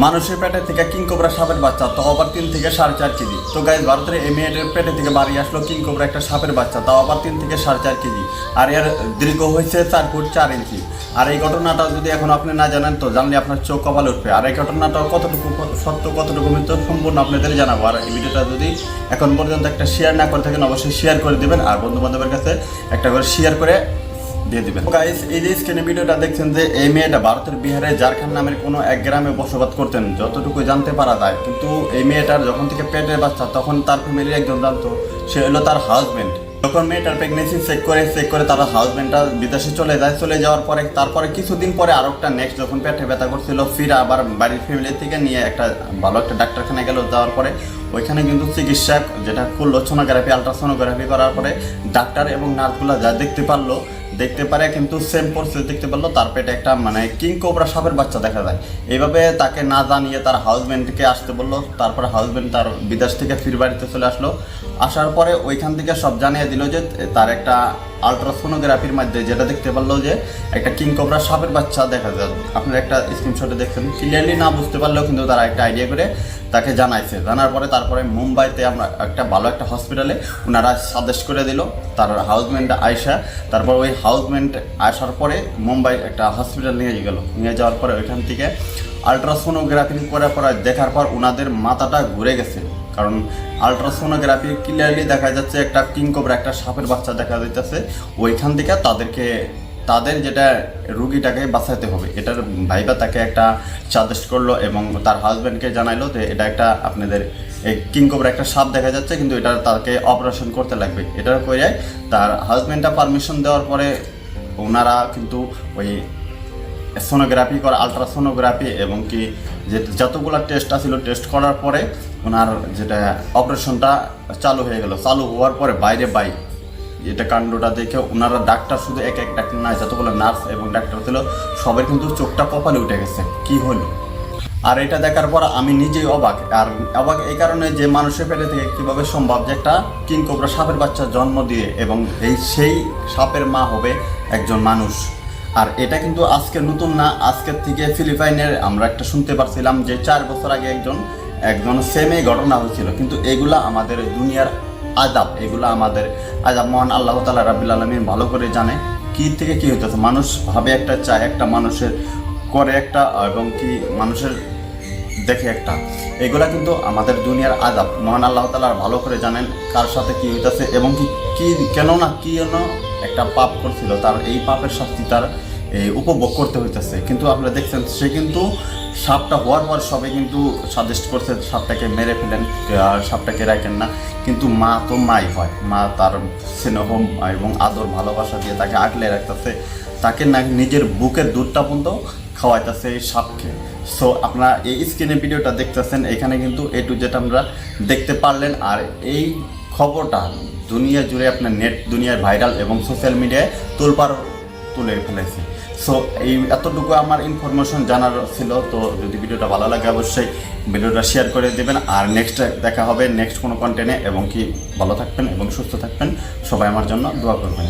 মানুষের পেটে থেকে কিংকোবরা সাপের বাচ্চা, তাও আবার 3 থেকে 4.5 কেজি। তো গাইজ, ভারতের এই মেয়েটার পেটে থেকে বাড়ি আসলো কিংকোবরা একটা সাপের বাচ্চা, তাও আবার 3 থেকে 4.5 কেজি। আর এর দীর্ঘ হয়েছে 4 ফুট 4 ইঞ্চি। আর এই ঘটনাটা যদি এখন আপনি না জানেন, তো জানলে আপনার চোখ কপালে উঠবে। আর এই ঘটনাটা কতটুকু সত্য, কতটুকু মিথ্যা, সম্পূর্ণ আপনাদের জানাবো। আর এই ভিডিওটা যদি এখন পর্যন্ত একটা শেয়ার না করে থাকেন, অবশ্যই শেয়ার করে দেবেন। আর বন্ধু বান্ধবের কাছে একটা করে শেয়ার করে দিয়ে দিবেন। গাইস, এই যে স্ক্রিনে ভিডিওটা দেখছেন, যে এই মেয়েটা ভারতের বিহারে ঝাড়খণ্ড নামের কোনো এক গ্রামে বসবাস করতেন, যতটুকু জানতে পারা যায়। কিন্তু এই মেয়েটার যখন থেকে পেটের বাচ্চা, তখন তার ফ্যামিলির একজন জানতো, সে হলো তার হাজবেন্ড। যখন মেয়েটার প্রেগনেন্সি চেক করে তার হাজবেন্ডটা বিদেশে চলে যায়। চলে যাওয়ার পরে তারপরে কিছুদিন পরে আরও একটা নেক্সট যখন পেটে ব্যথা করছিল, ফিরে আবার বাড়ির ফ্যামিলি থেকে নিয়ে একটা ভালো একটা ডাক্তারখানায় গেল। যাওয়ার পরে ওইখানে কিন্তু চিকিৎসক যেটা করলো, সোনোগ্রাফি, আলট্রাসোনোগ্রাফি করার পরে ডাক্তার এবং নার্সগুলো যা দেখতে পারে কিন্তু সেম প্রসেস দেখতে পারলো, তার পেটে একটা কিংকোবরা সাপের বাচ্চা দেখা যায়। এইভাবে তাকে না জানিয়ে তার হাজব্যান্ডকে আসতে বললো। তারপরে হাজব্যান্ড তার বিদেশ থেকে ফির বাড়িতে চলে আসলো। আসার পরে ওইখান থেকে সব জানিয়ে দিল যে তার একটা আলট্রাসোনোগ্রাফির মধ্যে যেটা দেখতে পারলো যে একটা কিংকোবরা সাপের বাচ্চা দেখা যায়। আপনারা একটা স্ক্রিনশটে দেখছেন, ক্লিয়ারলি না বুঝতে পারলেও কিন্তু তারা একটা আইডিয়া করে তাকে জানাইছে। জানার পরে তারপরে মুম্বাইতে আমরা একটা ভালো একটা হসপিটালে ওনারা সাজেস্ট করে দিল তার হাউসব্যান্ড আয়সা। তারপর ওই হাউসব্যান্ড আসার পরে মুম্বাই একটা হসপিটাল নিয়ে যাওয়ার পরে ওইখান থেকে আলট্রাসোনোগ্রাফি করে দেখার পর ওনাদের মাথাটা ঘুরে গেছে। কারণ আলট্রাসোনোগ্রাফি ক্লিয়ারলি দেখা যাচ্ছে একটা কিংকোবরা একটা সাপের বাচ্চা দেখা যাইতেছে। ওইখান থেকে তাদের যেটা রুগীটাকে বাঁচাতে হবে, এটার ভাইবা তাকে একটা সাজেস্ট করলো এবং তার হাজব্যান্ডকে জানাইলো যে এটা একটা আপনাদের এই কিংকোবরা একটা সাপ দেখা যাচ্ছে, কিন্তু এটা তাকে অপারেশন করতে লাগবে। এটার করে তার হাজব্যান্ডটা পারমিশন দেওয়ার পরে ওনারা কিন্তু ওই সোনোগ্রাফি করা, আলট্রাসোনোগ্রাফি এবং কি যে যতগুলো টেস্ট ছিল, টেস্ট করার পরে ওনার যেটা অপারেশনটা চালু হয়ে গেল। চালু হওয়ার পরে বাইরে এটা কাণ্ডটা দেখে ওনারা ডাক্তার, শুধু এক ডাক্তার না, যতগুলো নার্স এবং ডাক্তার ছিল সবার কিন্তু চোখটা কপালে উঠে গেছে, কি হলো। আর এটা দেখার পর আমি নিজেই অবাক। আর অবাক এই কারণে যে মানুষের পেটে থেকে কীভাবে সম্ভব যে একটা কিংকোবরা সাপের বাচ্চা জন্ম দিয়ে এবং সেই সাপের মা হবে একজন মানুষ। আর এটা কিন্তু আজকে নতুন না, আজকের থেকে ফিলিপাইনের আমরা একটা শুনতে পারছিলাম যে 4 বছর আগে একজন সেমই ঘটনা হয়েছিল। কিন্তু এগুলা আমাদের দুনিয়ার আযাব, এগুলো আমাদের আযাব। মহান আল্লাহ তাআলা রাব্বুল আলামিন ভালো করে জানে কী থেকে কী হইতেছে। মানুষ ভাবে একটা, চায় একটা, মানুষের করে একটা এবং কি মানুষের দেখে একটা, এগুলা কিন্তু আমাদের দুনিয়ার আযাব। মহান আল্লাহ তাআলা ভালো করে জানেন কার সাথে কী হইতেছে এবং কি কেন একটা পাপ করছিল, তার এই পাপের শাস্তি তার উপভোগ করতে হইতেছে। কিন্তু আপনারা দেখছেন, সে কিন্তু সাপটা হওয়ার পর সবাই কিন্তু সাজেস্ট করছে সাপটাকে মেরে ফেলেন, সাপটাকে রাখেন না। কিন্তু মা তো মাই হয়, মা তার স্নেহ এবং আদর ভালোবাসা দিয়ে তাকে আগলে রাখতেছে, তাকে না নিজের বুকের দুধটা পর্যন্ত খাওয়াইতেছে এই সাপকে। সো আপনারা এই স্ক্রিনে ভিডিওটা দেখতেছেন, এখানে কিন্তু A to Z আমরা দেখতে পারলেন। আর এই খবরটা দুনিয়া জুড়ে আপনার নেট দুনিয়ায় ভাইরাল এবং সোশ্যাল মিডিয়ায় তোলপাড় তুলে ফেলেছে। সো এই এতটুকু আমার ইনফরমেশন জানার ছিল। তো যদি ভিডিওটা ভালো লাগে অবশ্যই ভিডিওটা শেয়ার করে দেবেন। আর নেক্সট দেখা হবে নেক্সট কোনো কন্টেন্টে, এবং কি ভালো থাকবেন এবং সুস্থ থাকবেন। সবাই আমার জন্য দোয়া করবেন।